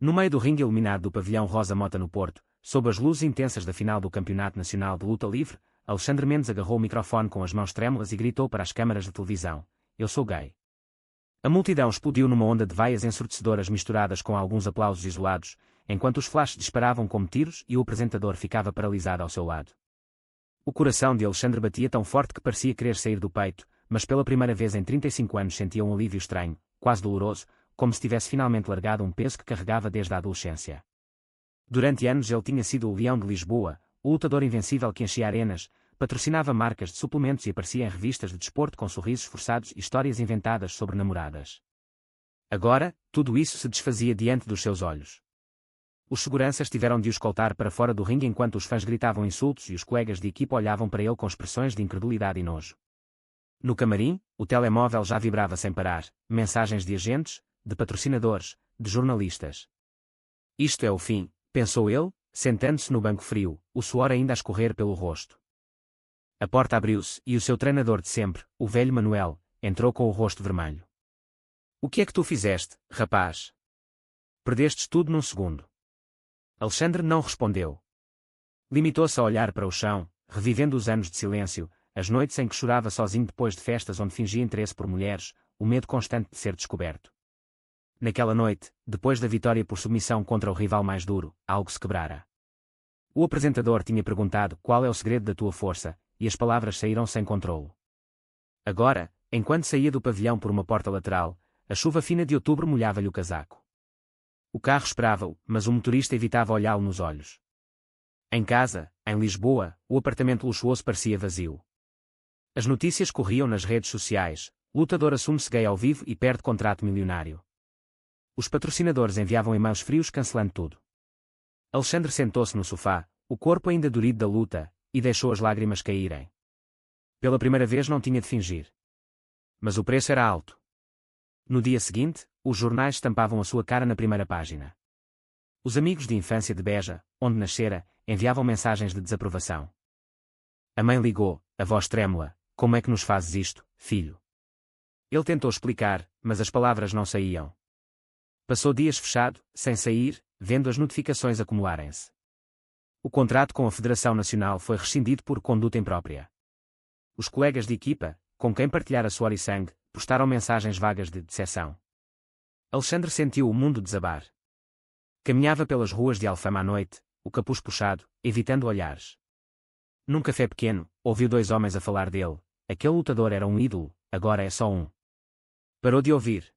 No meio do ringue iluminado do pavilhão Rosa Mota no Porto, sob as luzes intensas da final do Campeonato Nacional de Luta Livre, Alexandre Mendes agarrou o microfone com as mãos trêmulas e gritou para as câmaras de televisão: "Eu sou gay." A multidão explodiu numa onda de vaias ensurdecedoras misturadas com alguns aplausos isolados, enquanto os flashes disparavam como tiros e o apresentador ficava paralisado ao seu lado. O coração de Alexandre batia tão forte que parecia querer sair do peito, mas pela primeira vez em 35 anos sentia um alívio estranho, quase doloroso, como se tivesse finalmente largado um peso que carregava desde a adolescência. Durante anos ele tinha sido o Leão de Lisboa, o lutador invencível que enchia arenas, patrocinava marcas de suplementos e aparecia em revistas de desporto com sorrisos forçados e histórias inventadas sobre namoradas. Agora, tudo isso se desfazia diante dos seus olhos. Os seguranças tiveram de o escoltar para fora do ringue enquanto os fãs gritavam insultos e os colegas de equipa olhavam para ele com expressões de incredulidade e nojo. No camarim, o telemóvel já vibrava sem parar, mensagens de agentes, de patrocinadores, de jornalistas. Isto é o fim, pensou ele, sentando-se no banco frio, o suor ainda a escorrer pelo rosto. A porta abriu-se e o seu treinador de sempre, o velho Manuel, entrou com o rosto vermelho. "O que é que tu fizeste, rapaz? Perdestes tudo num segundo." Alexandre não respondeu. Limitou-se a olhar para o chão, revivendo os anos de silêncio, as noites em que chorava sozinho depois de festas onde fingia interesse por mulheres, o medo constante de ser descoberto. Naquela noite, depois da vitória por submissão contra o rival mais duro, algo se quebrara. O apresentador tinha perguntado qual é o segredo da tua força, e as palavras saíram sem controlo. Agora, enquanto saía do pavilhão por uma porta lateral, a chuva fina de outubro molhava-lhe o casaco. O carro esperava-o, mas o motorista evitava olhá-lo nos olhos. Em casa, em Lisboa, o apartamento luxuoso parecia vazio. As notícias corriam nas redes sociais: lutador assume-se gay ao vivo e perde contrato milionário. Os patrocinadores enviavam e-mails frios cancelando tudo. Alexandre sentou-se no sofá, o corpo ainda dorido da luta, e deixou as lágrimas caírem. Pela primeira vez não tinha de fingir. Mas o preço era alto. No dia seguinte, os jornais estampavam a sua cara na primeira página. Os amigos de infância de Beja, onde nascera, enviavam mensagens de desaprovação. A mãe ligou, a voz trêmula: "Como é que nos fazes isto, filho?" Ele tentou explicar, mas as palavras não saíam. Passou dias fechado, sem sair, vendo as notificações acumularem-se. O contrato com a Federação Nacional foi rescindido por conduta imprópria. Os colegas de equipa, com quem partilhara suor e sangue, postaram mensagens vagas de decepção. Alexandre sentiu o mundo desabar. Caminhava pelas ruas de Alfama à noite, o capuz puxado, evitando olhares. Num café pequeno, ouviu dois homens a falar dele. Aquele lutador era um ídolo, agora é só um. Parou de ouvir.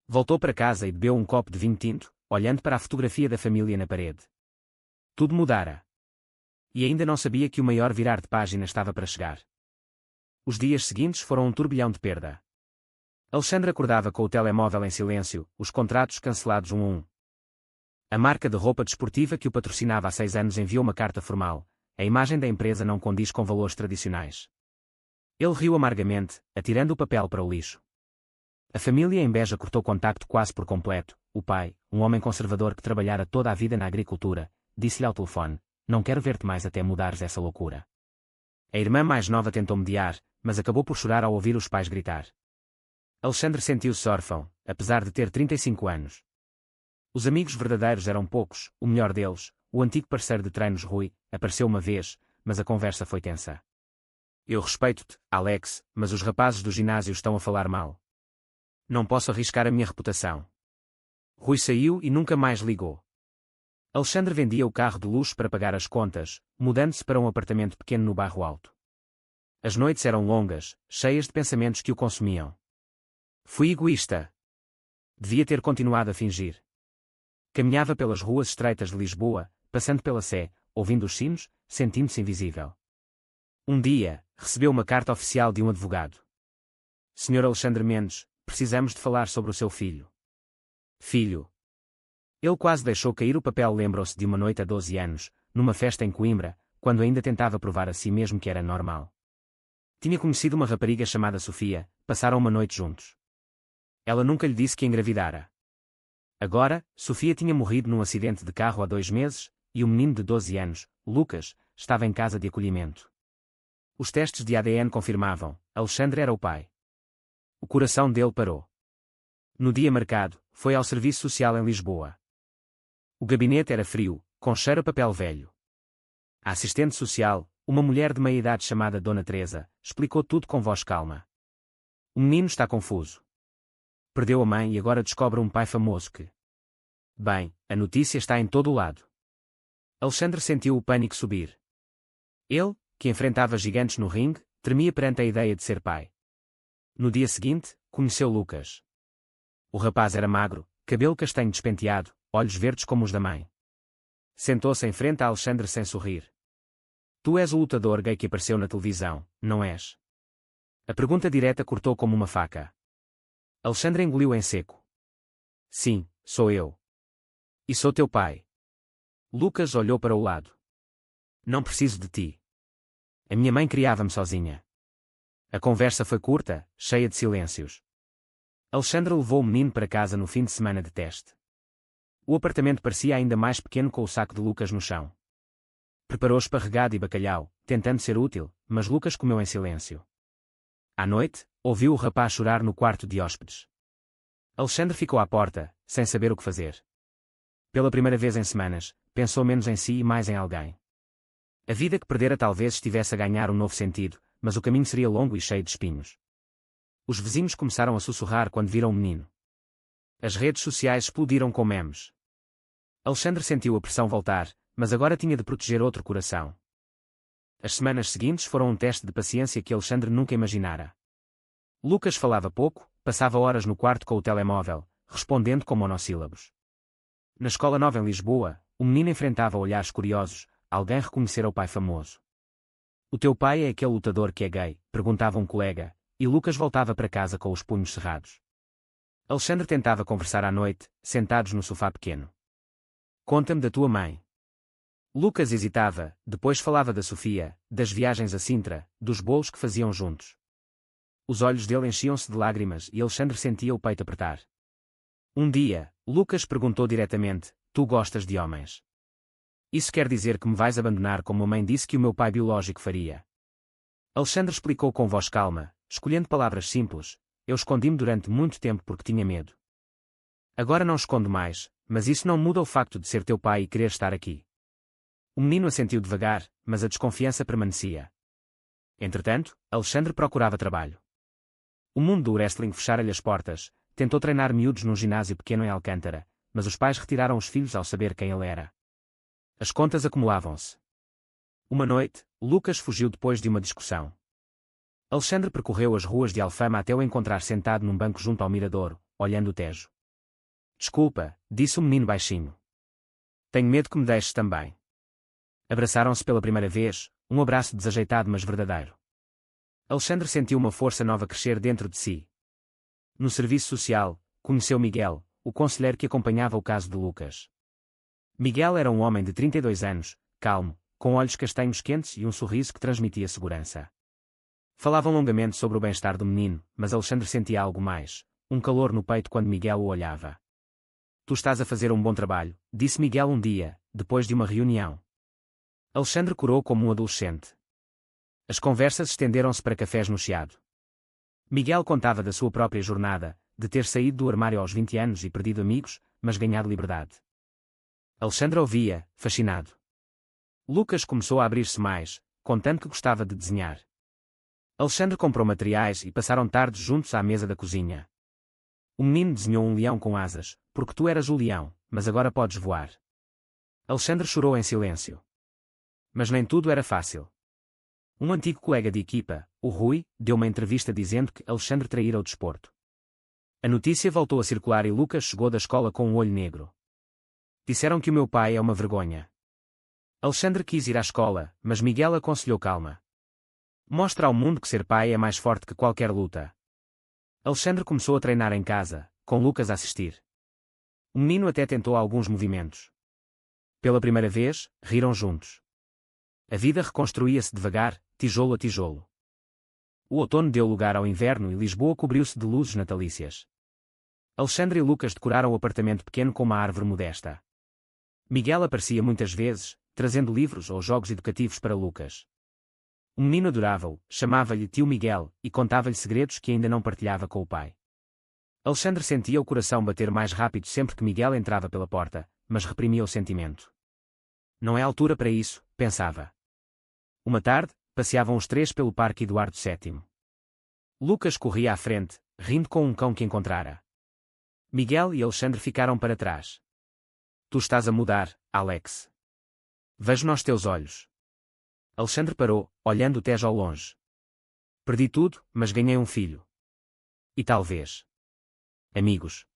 Voltou para casa e bebeu um copo de vinho tinto, olhando para a fotografia da família na parede. Tudo mudara. E ainda não sabia que o maior virar de página estava para chegar. Os dias seguintes foram um turbilhão de perda. Alexandre acordava com o telemóvel em silêncio, os contratos cancelados um a um. A marca de roupa desportiva que o patrocinava há 6 anos enviou uma carta formal: "A imagem da empresa não condiz com valores tradicionais." Ele riu amargamente, atirando o papel para o lixo. A família em Beja cortou contacto quase por completo. O pai, um homem conservador que trabalhara toda a vida na agricultura, disse-lhe ao telefone: "Não quero ver-te mais até mudares essa loucura." A irmã mais nova tentou mediar, mas acabou por chorar ao ouvir os pais gritar. Alexandre sentiu-se órfão, apesar de ter 35 anos. Os amigos verdadeiros eram poucos, o melhor deles, o antigo parceiro de treinos Rui, apareceu uma vez, mas a conversa foi tensa. "Eu respeito-te, Alex, mas os rapazes do ginásio estão a falar mal. Não posso arriscar a minha reputação." Rui saiu e nunca mais ligou. Alexandre vendia o carro de luxo para pagar as contas, mudando-se para um apartamento pequeno no bairro Alto. As noites eram longas, cheias de pensamentos que o consumiam. Fui egoísta. Devia ter continuado a fingir. Caminhava pelas ruas estreitas de Lisboa, passando pela Sé, ouvindo os sinos, sentindo-se invisível. Um dia, recebeu uma carta oficial de um advogado. "Sr. Alexandre Mendes, precisamos de falar sobre o seu filho." Filho. Ele quase deixou cair o papel. Lembrou-se de uma noite há 12 anos, numa festa em Coimbra, quando ainda tentava provar a si mesmo que era normal. Tinha conhecido uma rapariga chamada Sofia, passaram uma noite juntos. Ela nunca lhe disse que engravidara. Agora, Sofia tinha morrido num acidente de carro há 2 meses, e o menino de 12 anos, Lucas, estava em casa de acolhimento. Os testes de ADN confirmavam: Alexandre era o pai. O coração dele parou. No dia marcado, foi ao serviço social em Lisboa. O gabinete era frio, com cheiro a papel velho. A assistente social, uma mulher de meia-idade chamada Dona Teresa, explicou tudo com voz calma. O menino está confuso. Perdeu a mãe e agora descobre um pai famoso que... Bem, a notícia está em todo o lado. Alexandre sentiu o pânico subir. Ele, que enfrentava gigantes no ringue, tremia perante a ideia de ser pai. No dia seguinte, conheceu Lucas. O rapaz era magro, cabelo castanho despenteado, olhos verdes como os da mãe. Sentou-se em frente a Alexandre sem sorrir. Tu és o lutador gay que apareceu na televisão, não és? A pergunta direta cortou como uma faca. Alexandre engoliu em seco. Sim, sou eu. E sou teu pai. Lucas olhou para o lado. Não preciso de ti. A minha mãe criava-me sozinha. A conversa foi curta, cheia de silêncios. Alexandre levou o menino para casa no fim de semana de teste. O apartamento parecia ainda mais pequeno com o saco de Lucas no chão. Preparou esparregado e bacalhau, tentando ser útil, mas Lucas comeu em silêncio. À noite, ouviu o rapaz chorar no quarto de hóspedes. Alexandre ficou à porta, sem saber o que fazer. Pela primeira vez em semanas, pensou menos em si e mais em alguém. A vida que perdera talvez estivesse a ganhar um novo sentido, mas o caminho seria longo e cheio de espinhos. Os vizinhos começaram a sussurrar quando viram o menino. As redes sociais explodiram com memes. Alexandre sentiu a pressão voltar, mas agora tinha de proteger outro coração. As semanas seguintes foram um teste de paciência que Alexandre nunca imaginara. Lucas falava pouco, passava horas no quarto com o telemóvel, respondendo com monossílabos. Na escola nova em Lisboa, o menino enfrentava olhares curiosos, alguém reconhecera o pai famoso. O teu pai é aquele lutador que é gay? Perguntava um colega, e Lucas voltava para casa com os punhos cerrados. Alexandre tentava conversar à noite, sentados no sofá pequeno. Conta-me da tua mãe. Lucas hesitava, depois falava da Sofia, das viagens a Sintra, dos bolos que faziam juntos. Os olhos dele enchiam-se de lágrimas e Alexandre sentia o peito apertar. Um dia, Lucas perguntou diretamente, tu gostas de homens? Isso quer dizer que me vais abandonar como a mãe disse que o meu pai biológico faria? Alexandre explicou com voz calma, escolhendo palavras simples, eu escondi-me durante muito tempo porque tinha medo. Agora não escondo mais, mas isso não muda o facto de ser teu pai e querer estar aqui. O menino assentiu devagar, mas a desconfiança permanecia. Entretanto, Alexandre procurava trabalho. O mundo do wrestling fechara-lhe as portas, tentou treinar miúdos num ginásio pequeno em Alcântara, mas os pais retiraram os filhos ao saber quem ele era. As contas acumulavam-se. Uma noite, Lucas fugiu depois de uma discussão. Alexandre percorreu as ruas de Alfama até o encontrar sentado num banco junto ao miradouro, olhando o Tejo. Desculpa, disse o menino baixinho. Tenho medo que me deixes também. Abraçaram-se pela primeira vez, um abraço desajeitado mas verdadeiro. Alexandre sentiu uma força nova crescer dentro de si. No serviço social, conheceu Miguel, o conselheiro que acompanhava o caso de Lucas. Miguel era um homem de 32 anos, calmo, com olhos castanhos quentes e um sorriso que transmitia segurança. Falavam longamente sobre o bem-estar do menino, mas Alexandre sentia algo mais, um calor no peito quando Miguel o olhava. Tu estás a fazer um bom trabalho, disse Miguel um dia, depois de uma reunião. Alexandre corou como um adolescente. As conversas estenderam-se para cafés no Chiado. Miguel contava da sua própria jornada, de ter saído do armário aos 20 anos e perdido amigos, mas ganhado liberdade. Alexandre ouvia, fascinado. Lucas começou a abrir-se mais, contando que gostava de desenhar. Alexandre comprou materiais e passaram tardes juntos à mesa da cozinha. O menino desenhou um leão com asas, porque tu eras o leão, mas agora podes voar. Alexandre chorou em silêncio. Mas nem tudo era fácil. Um antigo colega de equipa, o Rui, deu uma entrevista dizendo que Alexandre traíra o desporto. A notícia voltou a circular e Lucas chegou da escola com um olho negro. Disseram que o meu pai é uma vergonha. Alexandre quis ir à escola, mas Miguel aconselhou calma. Mostra ao mundo que ser pai é mais forte que qualquer luta. Alexandre começou a treinar em casa, com Lucas a assistir. O menino até tentou alguns movimentos. Pela primeira vez, riram juntos. A vida reconstruía-se devagar, tijolo a tijolo. O outono deu lugar ao inverno e Lisboa cobriu-se de luzes natalícias. Alexandre e Lucas decoraram o apartamento pequeno com uma árvore modesta. Miguel aparecia muitas vezes, trazendo livros ou jogos educativos para Lucas. O menino adorava-o, chamava-lhe tio Miguel, e contava-lhe segredos que ainda não partilhava com o pai. Alexandre sentia o coração bater mais rápido sempre que Miguel entrava pela porta, mas reprimia o sentimento. Não é altura para isso, pensava. Uma tarde, passeavam os três pelo Parque Eduardo VII. Lucas corria à frente, rindo com um cão que encontrara. Miguel e Alexandre ficaram para trás. Tu estás a mudar, Alex. Vejo nos teus olhos. Alexandre parou, olhando o Tejo ao longe. Perdi tudo, mas ganhei um filho. E talvez. Amigos.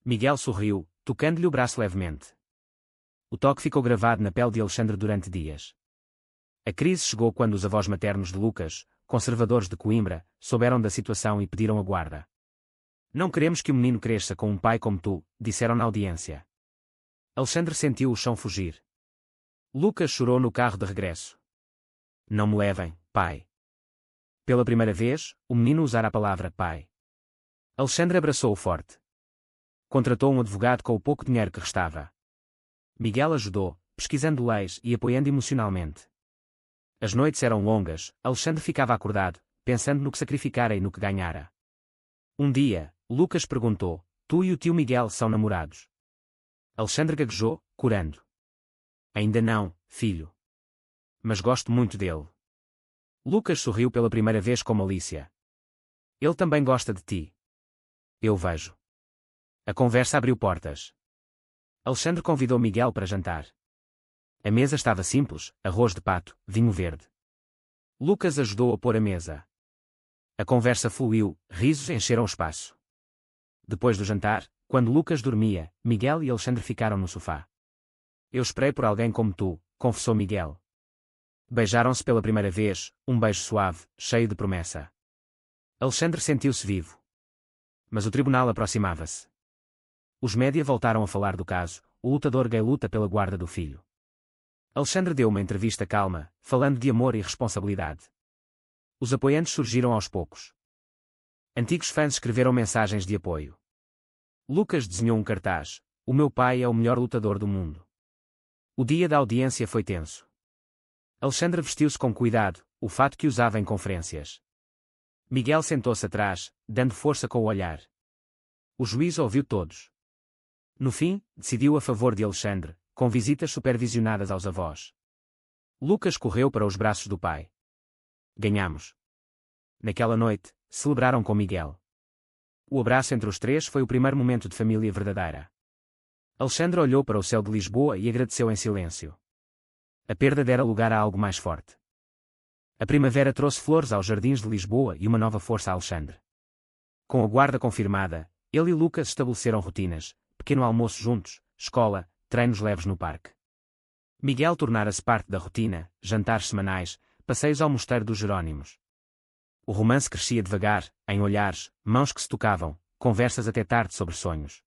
Miguel sorriu, tocando-lhe o braço levemente. O toque ficou gravado na pele de Alexandre durante dias. A crise chegou quando os avós maternos de Lucas, conservadores de Coimbra, souberam da situação e pediram a guarda. Não queremos que o menino cresça com um pai como tu, disseram na audiência. Alexandre sentiu o chão fugir. Lucas chorou no carro de regresso. Não me levem, pai. Pela primeira vez, o menino usara a palavra pai. Alexandre abraçou-o forte. Contratou um advogado com o pouco dinheiro que restava. Miguel ajudou, pesquisando leis e apoiando emocionalmente. As noites eram longas, Alexandre ficava acordado, pensando no que sacrificara e no que ganhara. Um dia, Lucas perguntou: tu e o tio Miguel são namorados? Alexandre gaguejou, corando. Ainda não, filho. Mas gosto muito dele. Lucas sorriu pela primeira vez com malícia. Ele também gosta de ti. Eu vejo. A conversa abriu portas. Alexandre convidou Miguel para jantar. A mesa estava simples, arroz de pato, vinho verde. Lucas ajudou a pôr a mesa. A conversa fluiu, risos encheram o espaço. Depois do jantar, quando Lucas dormia, Miguel e Alexandre ficaram no sofá. Eu esperei por alguém como tu, confessou Miguel. Beijaram-se pela primeira vez, um beijo suave, cheio de promessa. Alexandre sentiu-se vivo. Mas o tribunal aproximava-se. Os média voltaram a falar do caso, o lutador gay luta pela guarda do filho. Alexandre deu uma entrevista calma, falando de amor e responsabilidade. Os apoiantes surgiram aos poucos. Antigos fãs escreveram mensagens de apoio. Lucas desenhou um cartaz: o meu pai é o melhor lutador do mundo. O dia da audiência foi tenso. Alexandre vestiu-se com cuidado, o fato que usava em conferências. Miguel sentou-se atrás, dando força com o olhar. O juiz ouviu todos. No fim, decidiu a favor de Alexandre, com visitas supervisionadas aos avós. Lucas correu para os braços do pai. Ganhamos. Naquela noite, celebraram com Miguel. O abraço entre os três foi o primeiro momento de família verdadeira. Alexandre olhou para o céu de Lisboa e agradeceu em silêncio. A perda dera lugar a algo mais forte. A primavera trouxe flores aos jardins de Lisboa e uma nova força a Alexandre. Com a guarda confirmada, ele e Lucas estabeleceram rotinas: pequeno almoço juntos, escola, treinos leves no parque. Miguel tornara-se parte da rotina, jantares semanais, passeios ao mosteiro dos Jerónimos. O romance crescia devagar, em olhares, mãos que se tocavam, conversas até tarde sobre sonhos.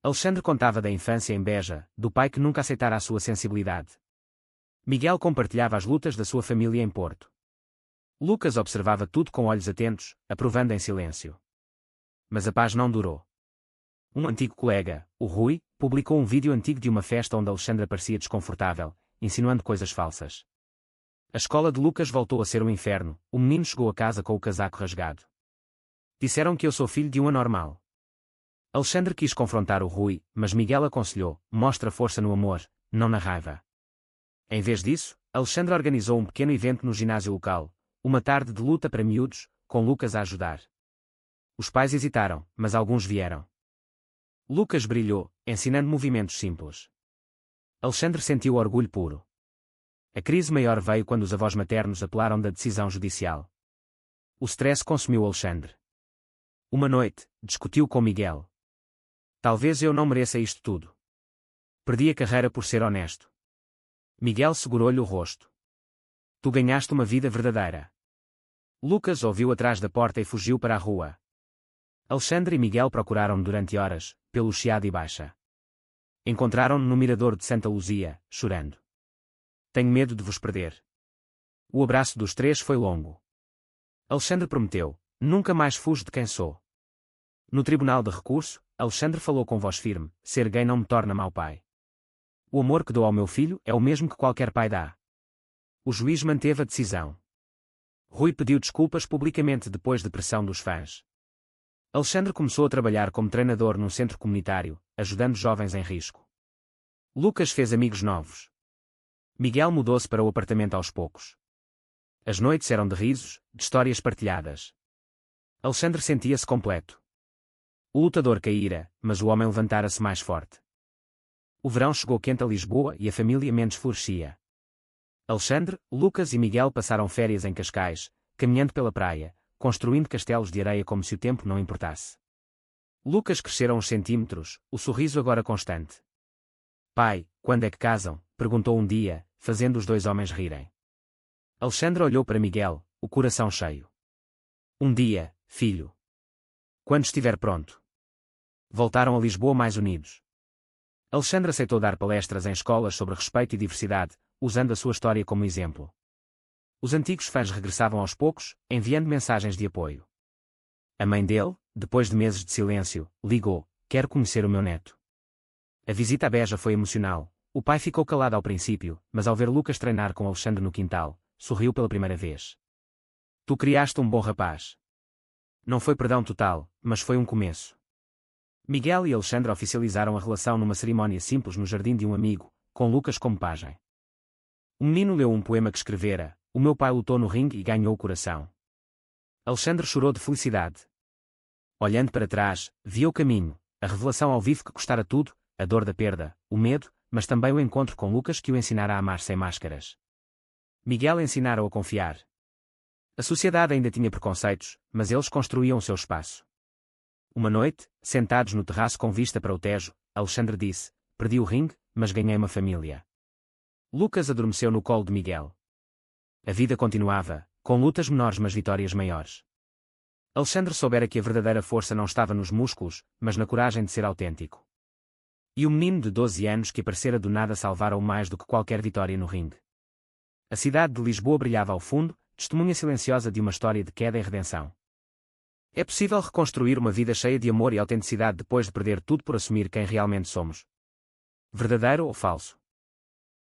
Alexandre contava da infância em Beja, do pai que nunca aceitara a sua sensibilidade. Miguel compartilhava as lutas da sua família em Porto. Lucas observava tudo com olhos atentos, aprovando em silêncio. Mas a paz não durou. Um antigo colega, o Rui, publicou um vídeo antigo de uma festa onde Alexandre parecia desconfortável, insinuando coisas falsas. A escola de Lucas voltou a ser um inferno, o menino chegou a casa com o casaco rasgado. Disseram que eu sou filho de um anormal. Alexandre quis confrontar o Rui, mas Miguel aconselhou: mostra força no amor, não na raiva. Em vez disso, Alexandre organizou um pequeno evento no ginásio local, uma tarde de luta para miúdos, com Lucas a ajudar. Os pais hesitaram, mas alguns vieram. Lucas brilhou, ensinando movimentos simples. Alexandre sentiu orgulho puro. A crise maior veio quando os avós maternos apelaram da decisão judicial. O stress consumiu Alexandre. Uma noite, discutiu com Miguel. Talvez eu não mereça isto tudo. Perdi a carreira por ser honesto. Miguel segurou-lhe o rosto. Tu ganhaste uma vida verdadeira. Lucas ouviu atrás da porta e fugiu para a rua. Alexandre e Miguel procuraram-no durante horas, pelo Chiado e Baixa. Encontraram-no no mirador de Santa Luzia, chorando. Tenho medo de vos perder. O abraço dos três foi longo. Alexandre prometeu: nunca mais fujo de quem sou. No tribunal de recurso, Alexandre falou com voz firme: ser gay não me torna mau pai. O amor que dou ao meu filho é o mesmo que qualquer pai dá. O juiz manteve a decisão. Rui pediu desculpas publicamente depois de pressão dos fãs. Alexandre começou a trabalhar como treinador num centro comunitário, ajudando jovens em risco. Lucas fez amigos novos. Miguel mudou-se para o apartamento aos poucos. As noites eram de risos, de histórias partilhadas. Alexandre sentia-se completo. O lutador caíra, mas o homem levantara-se mais forte. O verão chegou quente a Lisboa e a família Mendes florescia. Alexandre, Lucas e Miguel passaram férias em Cascais, caminhando pela praia, construindo castelos de areia como se o tempo não importasse. Lucas crescera uns centímetros, o sorriso agora constante. Pai, quando é que casam? Perguntou um dia, fazendo os dois homens rirem. Alexandre olhou para Miguel, o coração cheio. Um dia, filho. Quando estiver pronto. Voltaram a Lisboa mais unidos. Alexandre aceitou dar palestras em escolas sobre respeito e diversidade, usando a sua história como exemplo. Os antigos fãs regressavam aos poucos, enviando mensagens de apoio. A mãe dele, depois de meses de silêncio, ligou: "Quero conhecer o meu neto." A visita a Beja foi emocional. O pai ficou calado ao princípio, mas ao ver Lucas treinar com Alexandre no quintal, sorriu pela primeira vez. "Tu criaste um bom rapaz." Não foi perdão total, mas foi um começo. Miguel e Alexandre oficializaram a relação numa cerimónia simples no jardim de um amigo, com Lucas como pajem. O menino leu um poema que escrevera: "O meu pai lutou no ringue e ganhou o coração." Alexandre chorou de felicidade. Olhando para trás, via o caminho, a revelação ao vivo que custara tudo, a dor da perda, o medo, mas também o encontro com Lucas que o ensinara a amar sem máscaras. Miguel ensinara-o a confiar. A sociedade ainda tinha preconceitos, mas eles construíam o seu espaço. Uma noite, sentados no terraço com vista para o Tejo, Alexandre disse: "Perdi o ringue, mas ganhei uma família." Lucas adormeceu no colo de Miguel. A vida continuava, com lutas menores mas vitórias maiores. Alexandre soubera que a verdadeira força não estava nos músculos, mas na coragem de ser autêntico. E o menino de 12 anos que aparecera do nada salvara-o mais do que qualquer vitória no ringue. A cidade de Lisboa brilhava ao fundo, testemunha silenciosa de uma história de queda e redenção. É possível reconstruir uma vida cheia de amor e autenticidade depois de perder tudo por assumir quem realmente somos? Verdadeiro ou falso?